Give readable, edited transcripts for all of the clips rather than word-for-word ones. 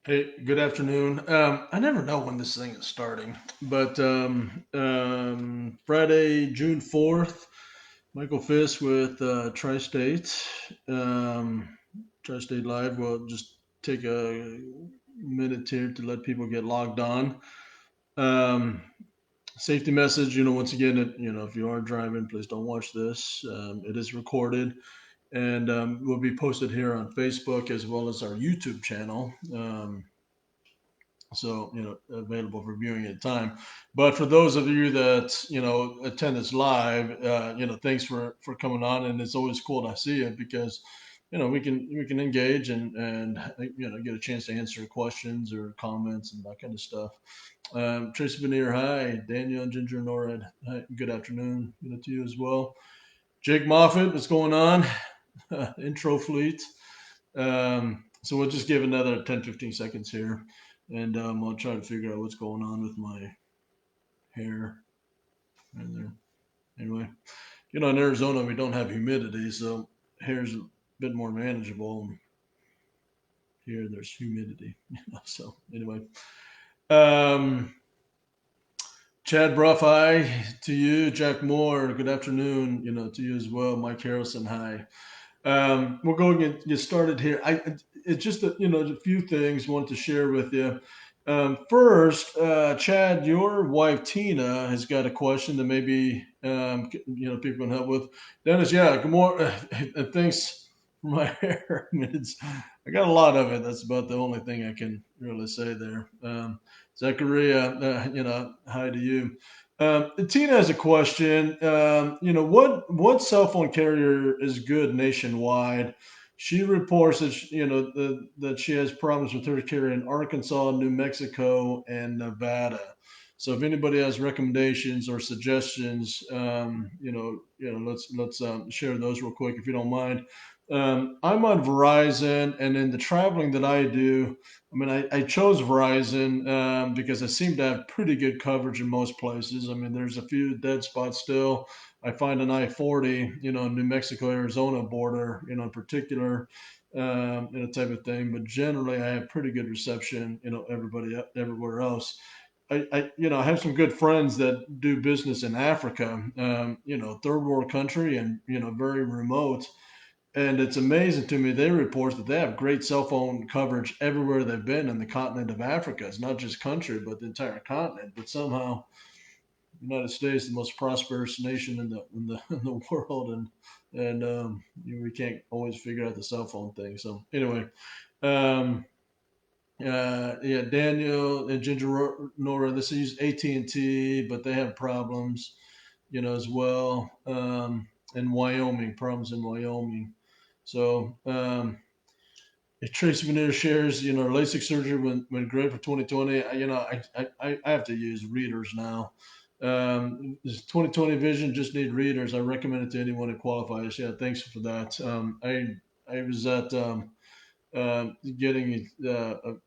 Hey, good afternoon. I never know when this thing is starting, but Friday, June 4th, Michael Fisk with Tri-State. Um, Tri-State Live. We'll just take a minute here to let people get logged on. Um, Safety message, once again, if you are driving, please don't watch this. It is recorded and will be posted here on Facebook as well as our YouTube channel. So available for viewing at time. But for those of you that attend this live, thanks for coming on, and it's always cool to see it because we can engage and get a chance to answer questions or comments and that kind of stuff. Tracy Veneer, hi. Daniel and Ginger Norred, hi. Good afternoon, to you as well. Jake Moffat, what's going on? Intro fleet. So we'll just give another 10, 15 seconds here, and I'll try to figure out what's going on with my hair right there. Anyway, in Arizona, we don't have humidity, so hair's a bit more manageable. Here, there's humidity. So, anyway, um, Chad Bruff, hi to you. Jack Moore, good afternoon, to you as well. Mike Harrison, hi. We'll go and get started here. It's just a few things I wanted to share with you. First, Chad, your wife Tina has got a question that maybe people can help with. Dennis, yeah, good morning. Thanks for my hair. I got a lot of it. That's about the only thing I can really say there. Zachariah, hi to you. Tina has a question. What cell phone carrier is good nationwide? She reports that that she has problems with her carrier in Arkansas, New Mexico, and Nevada. So if anybody has recommendations or suggestions, let's share those real quick if you don't mind. I'm on Verizon, and in the traveling that I do, I mean, I chose Verizon because I seem to have pretty good coverage in most places. I mean, there's a few dead spots still. I find an I-40, New Mexico Arizona border, in particular, type of thing. But generally, I have pretty good reception, everybody everywhere else. I have some good friends that do business in Africa, third world country and very remote, and it's amazing to me. They report that they have great cell phone coverage everywhere they've been in the continent of Africa. It's not just country, but the entire continent. But somehow, the United States, the most prosperous nation in the world, and we can't always figure out the cell phone thing. So anyway, um, yeah, Daniel and Ginger Nora, this is AT&T, but they have problems, as well. In Wyoming, problems in Wyoming. So Tracy Veneer shares, LASIK surgery went great for 2020. I have to use readers now. This 2020 vision just need readers. I recommend it to anyone who qualifies. Yeah, thanks for that. I was at getting the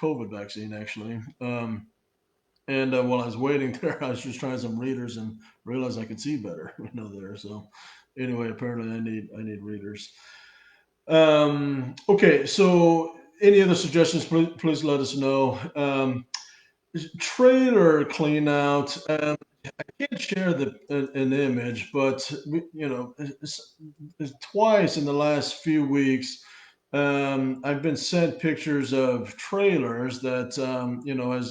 COVID vaccine actually. And while I was waiting there, I was just trying some readers and realized I could see better, there. So anyway, apparently I need readers. Okay, so any other suggestions, please let us know. Trailer clean out. I can't share an image, but twice in the last few weeks, I've been sent pictures of trailers that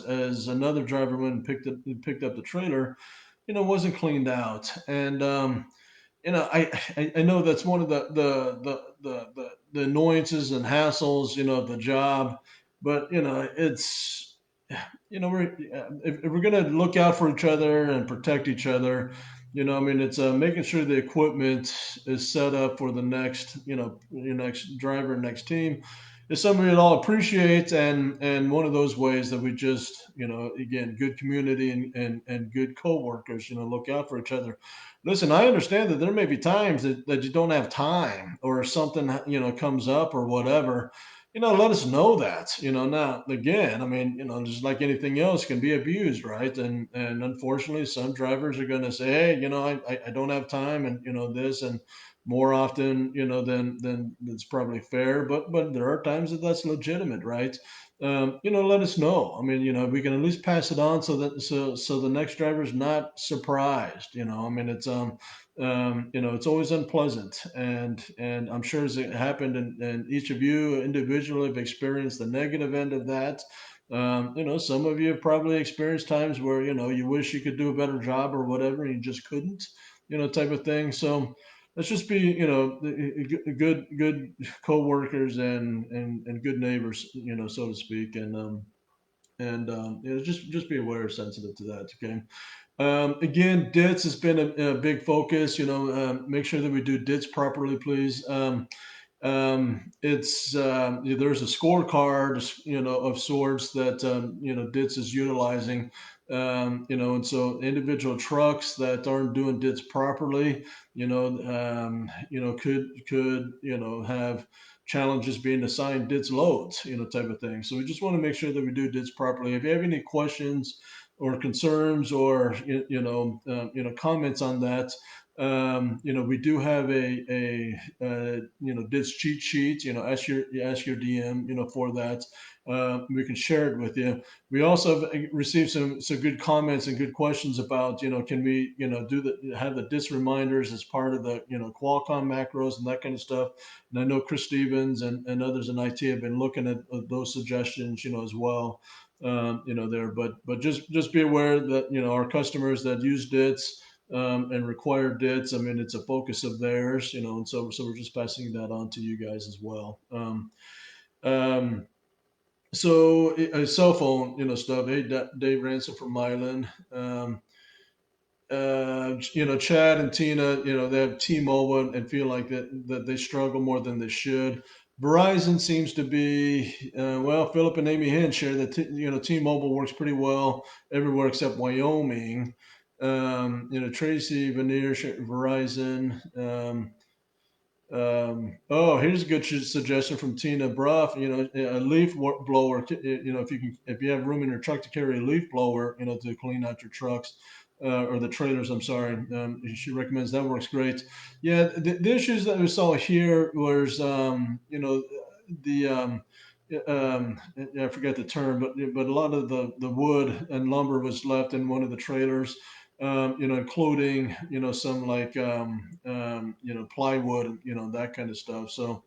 as another driver went and picked up the trailer, wasn't cleaned out, and I know that's one of the annoyances and hassles, of the job, but it's if we're gonna look out for each other and protect each other, I mean, it's making sure the equipment is set up for the next, your next driver, next team. Is something we'd all appreciate, and one of those ways that we just, again, good community and good coworkers, look out for each other. Listen, I understand that there may be times that you don't have time or something, comes up or whatever. Let us know that. Now again, I mean, just like anything else can be abused, right? And unfortunately, some drivers are going to say, hey, I don't have time, and this, and more often, than it's probably fair. But there are times that that's legitimate, right? Let us know. I mean, we can at least pass it on so the next driver is not surprised. I mean, it's always unpleasant, and I'm sure as it happened, and each of you individually have experienced the negative end of that. Some of you have probably experienced times where you wish you could do a better job or whatever, and you just couldn't, type of thing. So let's just be, good co-workers and good neighbors, so to speak, and just be aware, sensitive to that. Okay. Again, DITS has been a big focus. Make sure that we do DITS properly, please. It's There's a scorecard, of sorts that DITS is utilizing. And so individual trucks that aren't doing DITS properly, could have challenges being assigned DITS loads, type of thing. So we just want to make sure that we do DITS properly. If you have any questions or concerns or comments on that, we do have a this cheat sheet. Ask your DM, for that. We can share it with you. We also have received some good comments and good questions about, can we, have the dis reminders as part of the, Qualcomm macros and that kind of stuff. And I know Chris Stevens and others in IT have been looking at those suggestions, as well. There, but just be aware that our customers that use DITS, and required DITs. I mean, it's a focus of theirs, and so we're just passing that on to you guys as well. Um, cell phone, stuff. Hey, Dave Ransom from Milan. Chad and Tina, they have T-Mobile and feel like that they struggle more than they should. Verizon seems to be, well, Philip and Amy Hinn share that, T-Mobile works pretty well everywhere except Wyoming. Tracy Veneer, Verizon. Oh, here's a good suggestion from Tina Bruff. A leaf blower. If you have room in your truck to carry a leaf blower, to clean out your trucks, or the trailers. I'm sorry. She recommends that works great. Yeah, the issues that we saw here was, the I forget the term, but a lot of the wood and lumber was left in one of the trailers, including some like plywood, that kind of stuff. So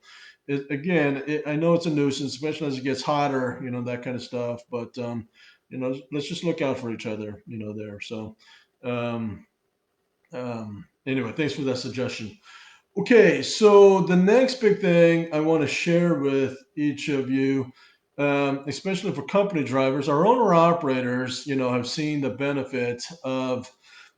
I know it's a nuisance, especially as it gets hotter, that kind of stuff. But let's just look out for each other, there. So um, anyway, thanks for that suggestion. Okay, so the next big thing I want to share with each of you, especially for company drivers, our owner operators, have seen the benefit of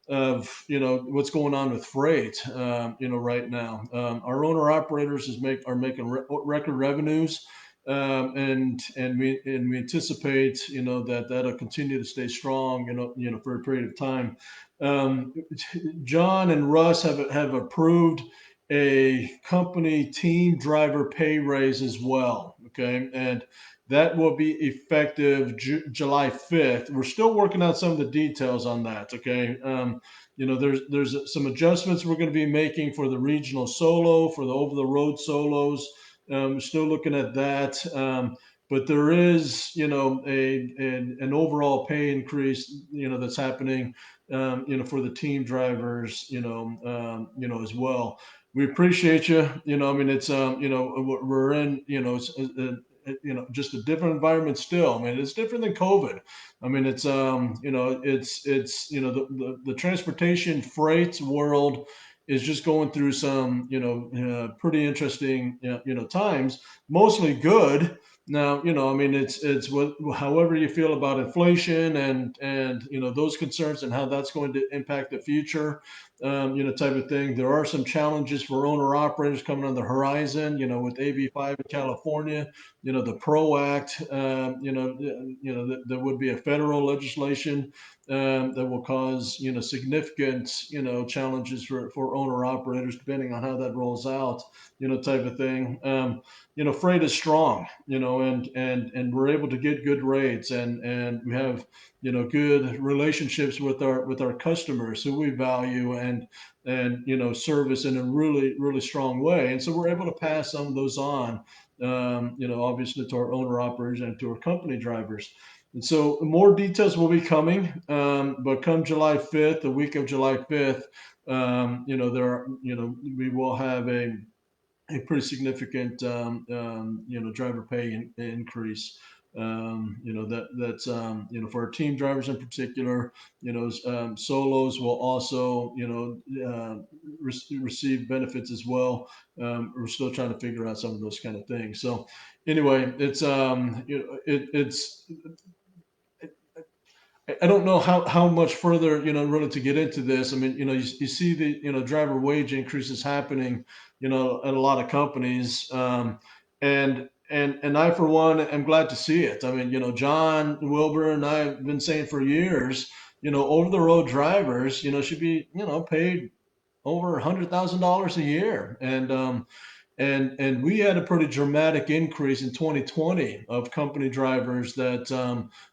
what's going on with freight, right now. Our owner operators are making record revenues, and we anticipate that that'll continue to stay strong, for a period of time. Um, John and Russ have approved a company team driver pay raise as well. Okay, and that will be effective July 5th. We're still working out some of the details on that. Okay, there's some adjustments we're going to be making for the regional solo, for the over the road solos. We're still looking at that. But there is, an overall pay increase, that's happening, for the team drivers, as well. We appreciate you. I mean, it's, we're in, it's, just a different environment still. I mean, it's different than COVID. I mean, it's the transportation freight world is just going through some, pretty interesting, times, mostly good. Now, I mean, it's what, however you feel about inflation and those concerns and how that's going to impact the future, type of thing. There are some challenges for owner operators coming on the horizon, with AB5 in California, the PRO Act, there would be a federal legislation, that will cause, significant, challenges for owner operators, depending on how that rolls out, type of thing. Freight is strong, and we're able to get good rates, and we have, good relationships with our customers who we value, and service in a really really strong way. And so we're able to pass some of those on, obviously to our owner operators and to our company drivers. And so more details will be coming, but come July 5th, the week of July 5th, there are, we will have a pretty significant, driver pay increase. That's for our team drivers in particular. Solos will also receive benefits as well. We're still trying to figure out some of those kind of things. So anyway, it's it's I don't know how much further, really to get into this. I mean, you see the, driver wage increases happening, at a lot of companies. And I, for one, am glad to see it. I mean, John Wilbur and I have been saying for years, over the road drivers, should be, paid over $100,000 a year. And we had a pretty dramatic increase in 2020 of company drivers that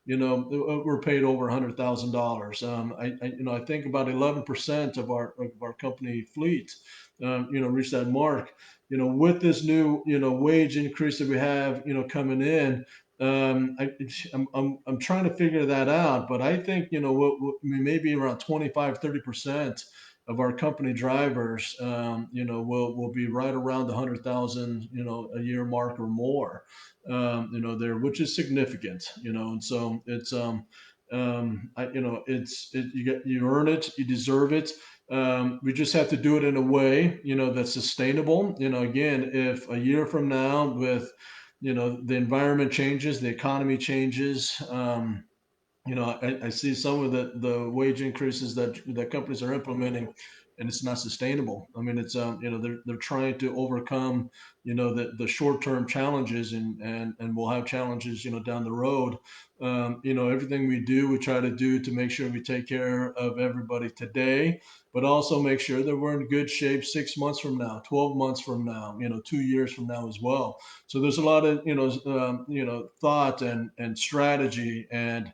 were paid over $100,000. I think about 11% of our company fleet reached that mark. With this new wage increase that we have coming in. I'm trying to figure that out, but I think maybe around 25-30% of our company drivers, will be right around the 100,000, a year mark or more, there, which is significant, and so it's, you earn it, you deserve it. We just have to do it in a way, that's sustainable. Again, if a year from now, with, the environment changes, the economy changes, I see some of the wage increases that companies are implementing, and it's not sustainable. I mean, it's they're trying to overcome the short term challenges, and we'll have challenges down the road. Everything we do, we try to do to make sure we take care of everybody today, but also make sure that we're in good shape 6 months from now, 12 months from now, 2 years from now as well. So there's a lot of thought and strategy and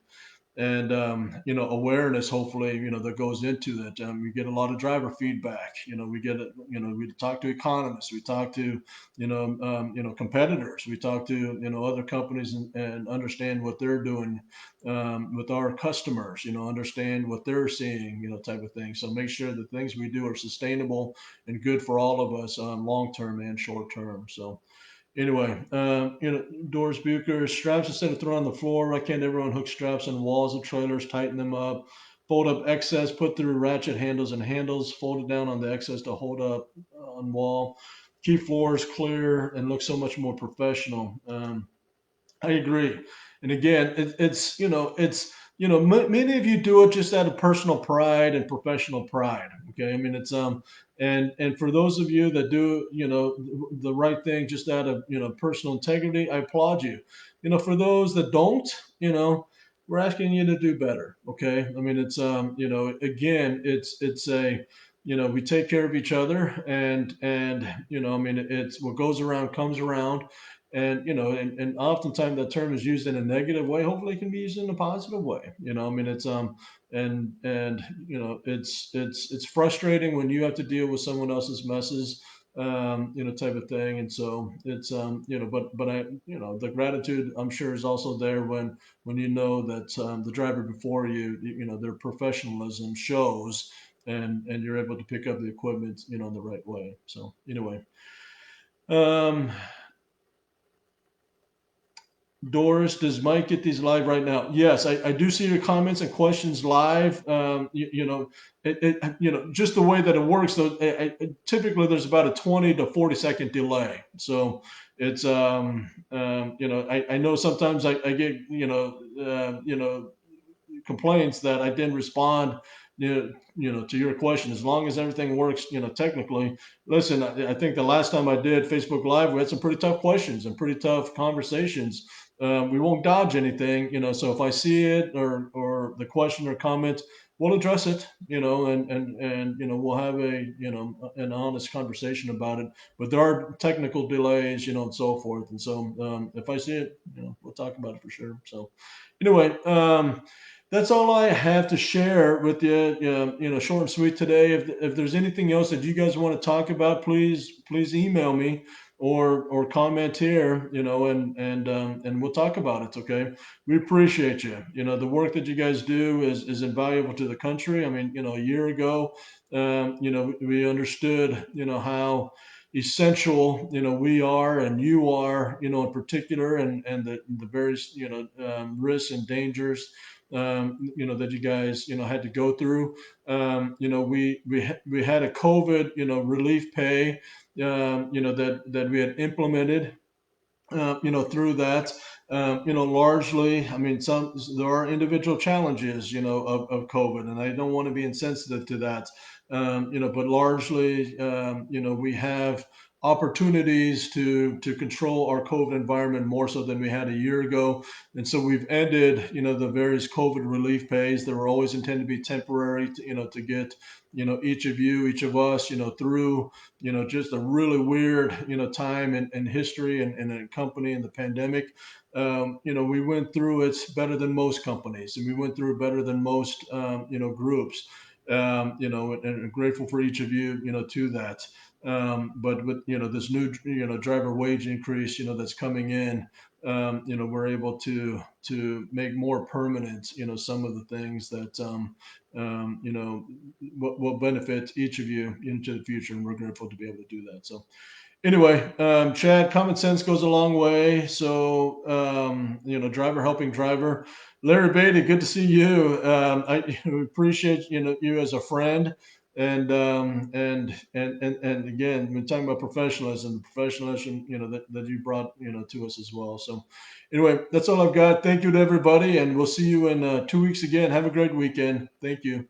awareness, hopefully, that goes into that. We get a lot of driver feedback. We get it. We talk to economists, we talk to competitors, we talk to other companies, and understand what they're doing with our customers, understand what they're seeing, type of thing. So make sure the things we do are sustainable and good for all of us, long term and short term. So anyway, Doris Bucher, straps instead of thrown on the floor. Why can't everyone hook straps on walls of trailers, tighten them up, fold up excess, put through ratchet handles and handles, fold it down on the excess to hold up on wall. Keep floors clear and look so much more professional. I agree. And again, many of you do it just out of personal pride and professional pride. Okay, I mean and for those of you that do the right thing just out of personal integrity, I applaud you. For those that don't, we're asking you to do better. Okay, I mean again, it's a we take care of each other, and I mean it's what goes around comes around. And and oftentimes that term is used in a negative way. Hopefully it can be used in a positive way. I mean it's and it's frustrating when you have to deal with someone else's messes, type of thing. And so it's but I the gratitude, I'm sure, is also there when that the driver before you, their professionalism shows, and you're able to pick up the equipment in the right way. So anyway, um Doris, does Mike get these live right now? Yes, I do see your comments and questions live. Just the way that it works, though, typically there's about a 20 to 40-second delay. So it's, I know sometimes I get, complaints that I didn't respond, to your question. As long as everything works, technically. Listen, I think the last time I did Facebook Live, we had some pretty tough questions and pretty tough conversations. We won't dodge anything, So if I see it, or the question or comment, we'll address it, and we'll have an honest conversation about it. But there are technical delays, and so forth. And so if I see it, we'll talk about it for sure. So anyway. That's all I have to share with you. Short and sweet today. If there's anything else that you guys want to talk about, please email me or comment here. And we'll talk about it. Okay. We appreciate you. The work that you guys do is invaluable to the country. I mean, a year ago, we understood how essential we are and you are in particular, and the various risks and dangers that you guys had to go through. We had a COVID relief pay that we had implemented through that. Largely, I mean, there are individual challenges, of COVID, and I don't want to be insensitive to that. But largely, we have opportunities to control our COVID environment more so than we had a year ago. And so we've ended, the various COVID relief pays that were always intended to be temporary, to get, each of us, through just a really weird, time in history and in a company in the pandemic. We went through it better than most companies, and we went through it better than most, groups. And I'm grateful for each of you, to that. But with this new, driver wage increase, that's coming in, we're able to make more permanent, some of the things that will benefit each of you into the future, and we're grateful to be able to do that. So anyway, Chad, common sense goes a long way. So driver helping driver. Larry Beatty, good to see you. I appreciate you as a friend. And again, we're talking about professionalism, that you brought to us as well. So anyway, that's all I've got. Thank you to everybody, and we'll see you in 2 weeks again. Have a great weekend. Thank you.